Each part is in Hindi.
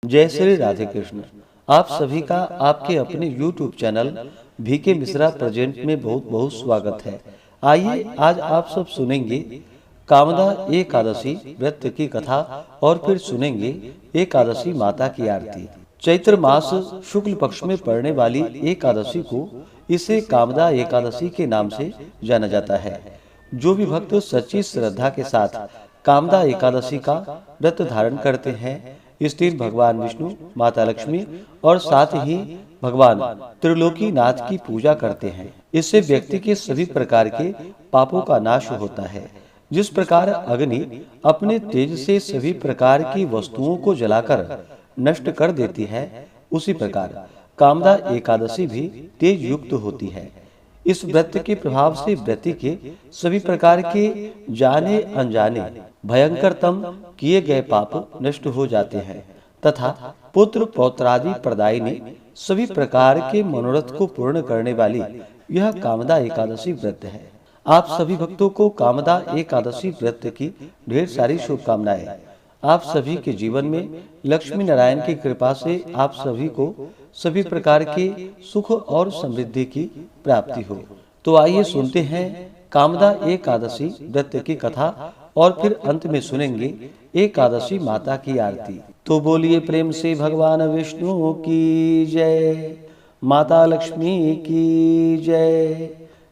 जय श्री राधे कृष्ण। आप सभी का आपके अपने YouTube channel VK Mishra present में बहुत बहुत स्वागत है। आइए आज आप सब सुनेंगे कामदा एकादशी व्रत की कथा और फिर सुनेंगे एकादशी माता की आरती। चैत्र मास शुक्ल पक्ष में पड़ने वाली एकादशी को इसे कामदा एकादशी के नाम से जाना जाता है। जो भी भक्त सच्ची श्रद्धा के साथ कामदा एकादशी का व्रत धारण करते हैं, इस दिन भगवान विष्णु, माता लक्ष्मी और साथ ही भगवान त्रिलोकी नाथ की पूजा करते हैं। इससे व्यक्ति के सभी प्रकार के पापों का नाश होता है। जिस प्रकार अग्नि अपने तेज से सभी प्रकार की वस्तुओं को जलाकर नष्ट कर देती है, उसी प्रकार कामदा एकादशी भी तेज युक्त होती है। इस व्रत के प्रभाव से व्यक्ति के सभी प्रकार के जाने अनजाने भयंकरतम किए गए पाप नष्ट हो जाते हैं तथा पुत्र पौत्रादि प्रदायिनी सभी प्रकार के मनोरथ को पूर्ण करने वाली यह कामदा एकादशी व्रत है। आप सभी भक्तों को कामदा एकादशी व्रत की ढेर सारी शुभकामनाएं। आप सभी के जीवन में लक्ष्मी नारायण की कृपा से आप सभी को सभी प्रकार के सुख और समृद्धि की प्राप्ति हो। तो आइए सुनते हैं कामदा एकादशी व्रत की कथा और फिर अंत में सुनेंगे एकादशी माता की आरती। तो बोलिए प्रेम से भगवान विष्णु की जय, माता लक्ष्मी की जय,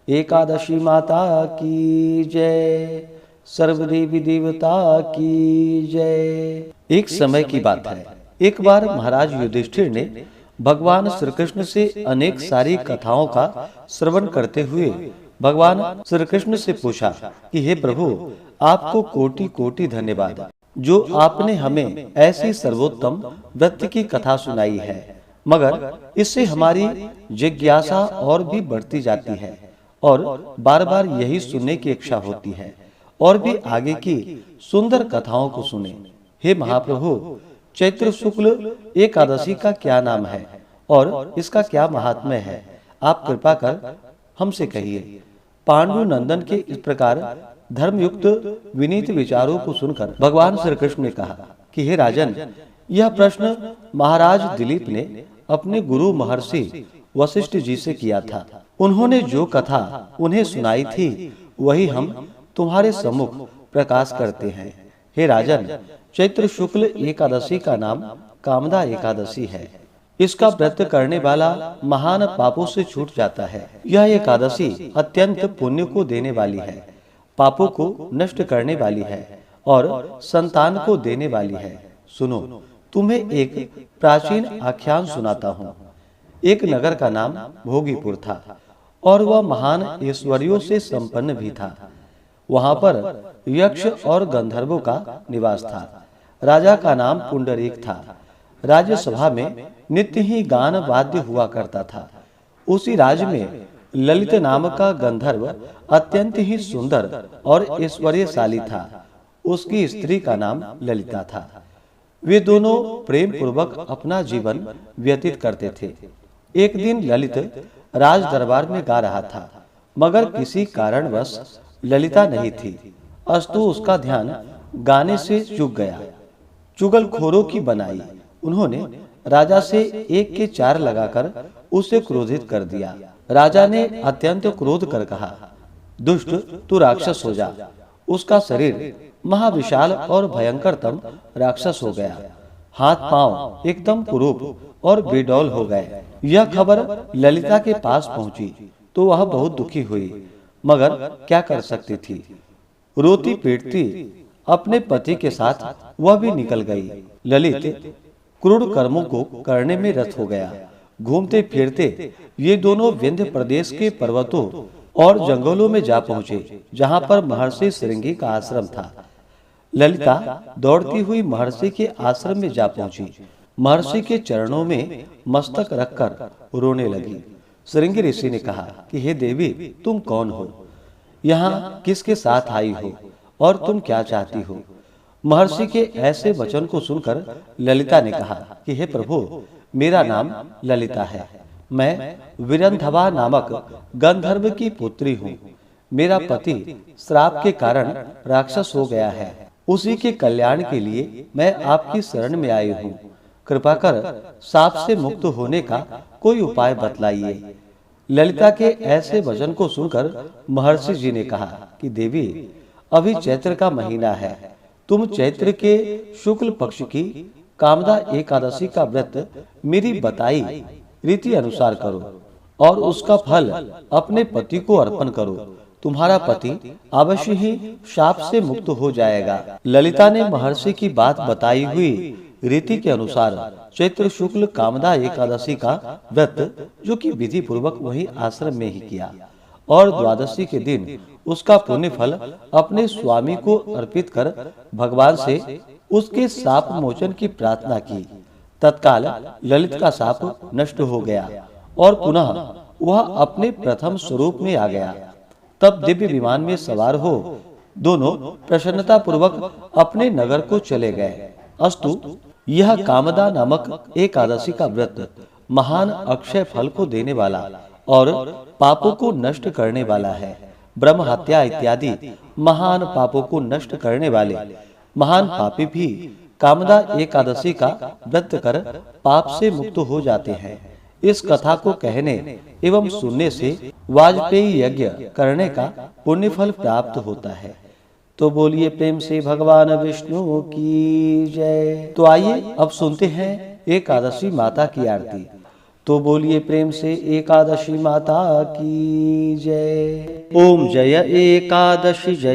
एकादशी माता की जय, सर्वदेवी देवता की जय। एक समय की बात है, एक बार महाराज युधिष्ठिर ने भगवान श्री कृष्ण से अनेक सारी कथाओं का श्रवण करते हुए भगवान श्री कृष्ण से पूछा कि हे प्रभु, आपको कोटि कोटि धन्यवाद जो आपने हमें ऐसी सर्वोत्तम व्रत की कथा सुनाई है, मगर इससे हमारी जिज्ञासा और भी बढ़ती जाती है और बार बार यही सुनने की इच्छा होती है और भी आगे की सुंदर कथाओं को सुने। हे महाप्रभु, चैत्र शुक्ल एकादशी का क्या नाम है और इसका क्या महात्म्य है, आप कृपा कर हमसे कहिए। पांडु नंदन के इस प्रकार धर्मयुक्त विनीत विचारों को सुनकर भगवान श्री कृष्ण ने कहा कि हे राजन, यह प्रश्न महाराज दिलीप ने अपने गुरु महर्षि वशिष्ठ जी से किया था। उन्होंने जो कथा उन्हें सुनाई थी वही हम तुम्हारे सम्मुख प्रकाश करते हैं। हे राजन, चैत्र शुक्ल एकादशी का नाम कामदा एकादशी है। इसका व्रत करने वाला महान पापों से छूट जाता है। यह एकादशी अत्यंत पुण्य को देने वाली है, पापों को नष्ट करने वाली है और संतान को देने वाली है। सुनो, तुम्हें एक प्राचीन आख्यान सुनाता हूँ। एक नगर का नाम भोगीपुर था और वह महान ऐश्वर्यों से संपन्न भी था। वहां पर यक्ष और गंधर्वों का निवास था। राजा का नाम पुंडरीक था। राज्यसभा में नित्य ही गान वाद्य हुआ करता था। उसी राज्य में ललित नाम का गंधर्व अत्यंत ही सुंदर और ऐश्वर्यशाली था। उसकी स्त्री का नाम ललिता था। वे दोनों प्रेम पूर्वक अपना जीवन व्यतीत करते थे। एक दिन ललित राज दरबार में गा रहा था, मगर किसी कारणवश ललिता नहीं थी। अस्तु उसका ध्यान गाने से चूक गया। चुगलखोरों की बनाई उन्होंने राजा से एक के चार लगाकर उसे क्रोधित कर दिया। राजा ने अत्यंत क्रोध कर कहा, दुष्ट, तू राक्षस हो जा। उसका शरीर महाविशाल और भयंकरतम राक्षस हो गया। हाथ पांव एकदम कुरूप और बेडौल हो गए। यह खबर ललिता के पास पहुंची तो वह बहुत दुखी हुई, मगर क्या कर सकती थी। रोती पीटती अपने पति के साथ वह भी निकल गई। ललित क्रूर कर्मों को करने में रत हो गया। घूमते फिरते ये दोनों विंध्य प्रदेश के पर्वतों और जंगलों में जा पहुंचे, जहां पर महर्षि श्रृंगी का आश्रम था। ललिता दौड़ती हुई महर्षि के आश्रम में जा पहुंची। महर्षि के चरणों में मस्तक रखकर रोने लगी। श्रृंगी ऋषि ने कहा कि हे देवी, तुम कौन हो, यहाँ किसके साथ आई हो और तुम क्या चाहती हो। महर्षि के ऐसे वचन को सुनकर ललिता ने कहा कि हे प्रभु, मेरा नाम ललिता है। मैं विरंधवा नामक गंधर्व की पुत्री हूँ। मेरा पति श्राप के कारण राक्षस हो गया है। उसी के कल्याण के लिए मैं आपकी शरण में आई हूँ। कृपा कर साप से मुक्त होने का कोई उपाय बतलाइए। ललिता के ऐसे वचन को सुनकर महर्षि जी ने कहा कि देवी, अभी चैत्र का महीना है, तुम चैत्र के शुक्ल पक्ष की कामदा एकादशी का व्रत मेरी बताई रीति अनुसार करो और उसका फल अपने पति को अर्पण करो। तुम्हारा पति अवश्य ही शाप से मुक्त हो जाएगा। ललिता ने महर्षि की बात बताई हुई रीति के अनुसार चैत्र शुक्ल कामदा एकादशी का व्रत, जो कि विधि पूर्वक वही आश्रम में ही किया, और द्वादशी के दिन उसका पुण्य फल अपने स्वामी को अर्पित कर भगवान से उसके शाप मोचन की प्रार्थना की। तत्काल ललित का शाप नष्ट हो गया और पुनः वह अपने प्रथम स्वरूप में आ गया। तब दिव्य विमान में सवार हो दोनों प्रसन्नता पूर्वक अपने नगर को चले गए। अस्तु, यह कामदा नामक एकादशी का व्रत महान अक्षय फल को देने वाला और पापों को नष्ट करने वाला है। ब्रह्म हत्या इत्यादि महान पापों को नष्ट करने वाले महान पापी भी कामदा एकादशी का व्रत कर पाप से मुक्त हो जाते हैं। इस कथा को कहने एवं सुनने से वाजपेयी यज्ञ करने का पुण्य फल प्राप्त होता है। तो बोलिए प्रेम से भगवान विष्णु की जय। तो आइए अब सुनते हैं एकादशी माता की आरती। तो बोलिए प्रेम से एकादशी माता की जय। ओम जय एकादशी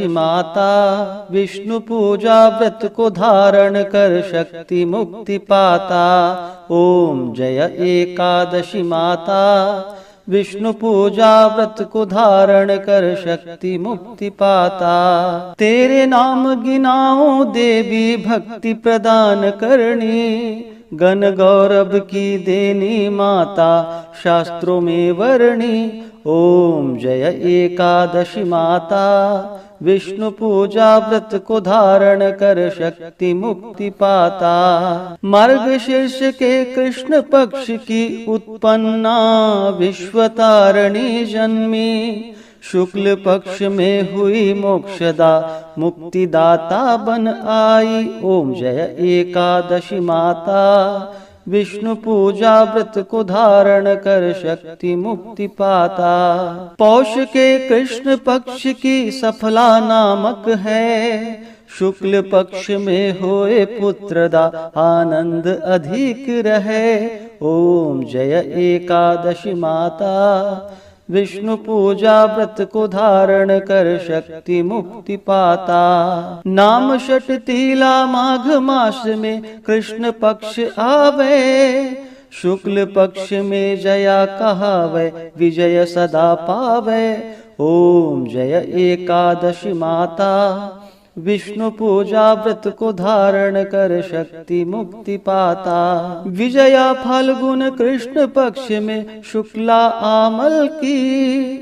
माता, विष्णु पूजा व्रत को धारण कर शक्ति मुक्ति पाता। ओम जय एकादशी माता, विष्णु पूजा व्रत को धारण कर शक्ति मुक्ति पाता। तेरे नाम गिनाओ देवी भक्ति प्रदान करनी, गण गौरव की देनी माता शास्त्रों में वर्णी। ओम जय एकादशी माता, विष्णु पूजा व्रत को धारण कर शक्ति मुक्ति पाता। मार्गशीर्ष के कृष्ण पक्ष की उत्पन्ना विश्वतारिणी जन्मी, शुक्ल पक्ष में हुई मोक्षदा मुक्तिदाता बन आई। ओम जय एकादशी माता, विष्णु पूजा व्रत को धारण कर शक्ति मुक्ति पाता। पौष के कृष्ण पक्ष की सफला नामक है, शुक्ल पक्ष में होए पुत्रदा आनंद अधिक रहे। ओम जय एकादशी माता, विष्णु पूजा व्रत को धारण कर शक्ति मुक्ति पाता। नाम षटतीला माघ मास में कृष्ण पक्ष आवे, शुक्ल पक्ष में जया कहावे विजय सदा पावे। ओम जय एकादशी माता, विष्णु पूजा व्रत को धारण कर शक्ति मुक्ति पाता। विजया फाल्गुन कृष्ण पक्ष में शुक्ला आमल की,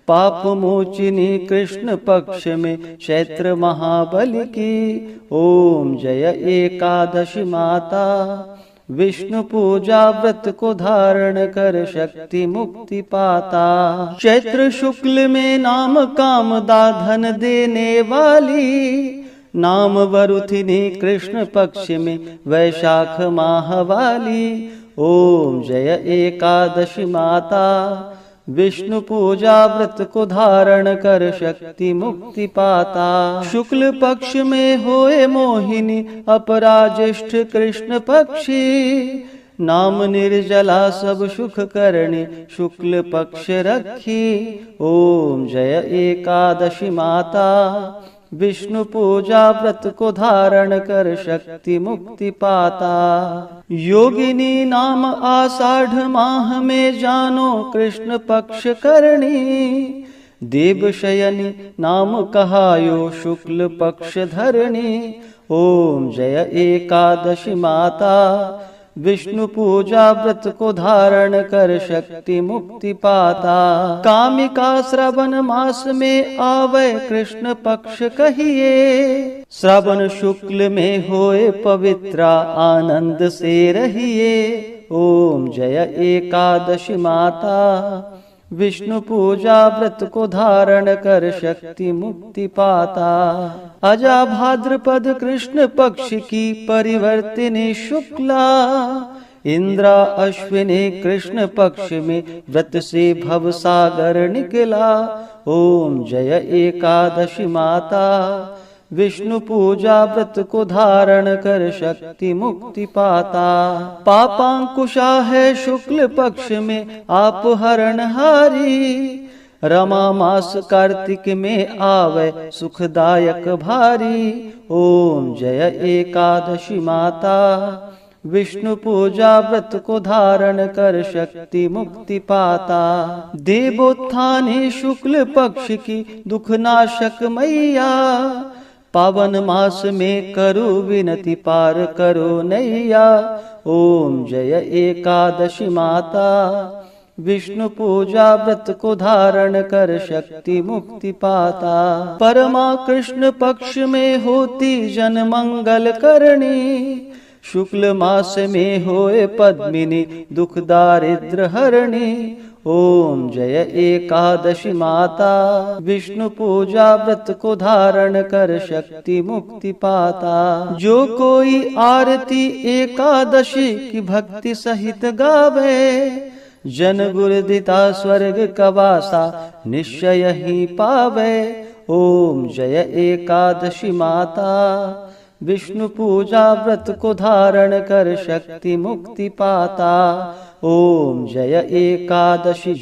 पाप मोचिनी कृष्ण पक्ष में चैत्र महाबली की। ओम जय एकादशी माता, विष्णु पूजा व्रत को धारण कर शक्ति मुक्ति पाता। चैत्र शुक्ल में नाम कामदा धन देने वाली, नाम वरुथिनी कृष्ण पक्ष में वैशाख माह वाली। ओम जय एकादशी माता, विष्णु पूजा व्रत को धारण कर शक्ति मुक्ति पाता। शुक्ल पक्ष में होए मोहिनी अपरा ज्येष्ठ कृष्ण पक्षी, नाम निर्जला सब सुख करणी शुक्ल पक्ष रखी। ओम जय एकादशी माता, विष्णु पूजा व्रत को धारण कर शक्ति मुक्ति पाता। योगिनी नाम आषाढ़ माह में जानो कृष्ण पक्ष करणी, देवशयनी नाम कहायो शुक्ल पक्ष धरणी। ओम जय एकादशी माता, विष्णु पूजा व्रत को धारण कर शक्ति मुक्ति पाता। कामिका श्रावण मास में आवे कृष्ण पक्ष कहिए, श्रावण शुक्ल में होए पवित्रा आनंद से रहिए। ओम जय एकादशी माता, विष्णु पूजा व्रत को धारण कर शक्ति मुक्ति पाता। अजा भाद्रपद कृष्ण पक्ष की परिवर्तिनी शुक्ला, इंद्रा अश्विनी कृष्ण पक्ष में व्रत से भव सागर निकला। ओम जय एकादशी माता, विष्णु पूजा व्रत को धारण कर शक्ति मुक्ति पाता। पापांकुशा है शुक्ल पक्ष में आप हरणहारी, रमा मास कार्तिक में आवे सुखदायक भारी। ओम जय एकादशी माता, विष्णु पूजा व्रत को धारण कर शक्ति मुक्ति पाता। देवोत्थानी शुक्ल पक्ष की दुखनाशक मैया, पावन मास में करो विनती पार करो नैया। ओम जय एकादशी माता, विष्णु पूजा व्रत को धारण कर शक्ति मुक्ति पाता। परमा कृष्ण पक्ष में होती जन मंगल करणी, शुक्ल मास में होए पद्मिनी दुख दारिद्र हरणी। ओम जय एकादशी माता, विष्णु पूजा व्रत को धारण कर शक्ति मुक्ति पाता। जो कोई आरती एकादशी की भक्ति सहित गावे, जन गुरुदिता स्वर्ग कवासा निश्चय ही पावे। ओम जय एकादशी माता, विष्णु पूजा व्रत को धारण कर शक्ति मुक्ति पाता। ओम जय एकादशी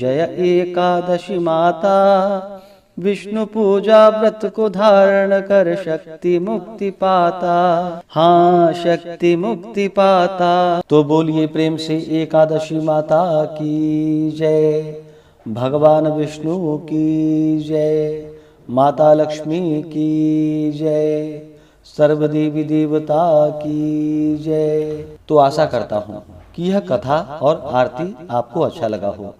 माता, विष्णु पूजा व्रत को धारण कर शक्ति मुक्ति पाता। हाँ, शक्ति मुक्ति पाता। तो बोलिए प्रेम से एकादशी माता की जय, भगवान विष्णु की जय, माता लक्ष्मी की जय, सर्वदेवी देवता की जय। तो आशा करता हूँ कि यह कथा और आरती आपको अच्छा लगा हो।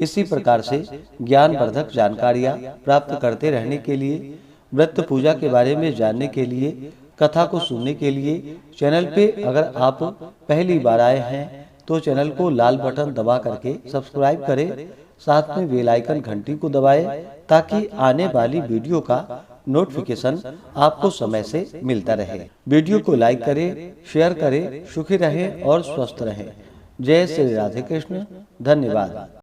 इसी प्रकार से ज्ञानवर्धक जानकारियाँ प्राप्त करते रहने के लिए, व्रत पूजा के बारे में जानने के लिए, कथा को सुनने के लिए चैनल पे अगर आप पहली बार आए हैं तो चैनल को लाल बटन दबा करके सब्सक्राइब करें, साथ में बेल आइकन घंटी को दबाएं ताकि आने वाली वीडियो का नोटिफिकेशन आपको समय से मिलता रहे। वीडियो को लाइक करें, शेयर करें, सुखी रहें और स्वस्थ रहें। जय श्री राधे कृष्ण। धन्यवाद।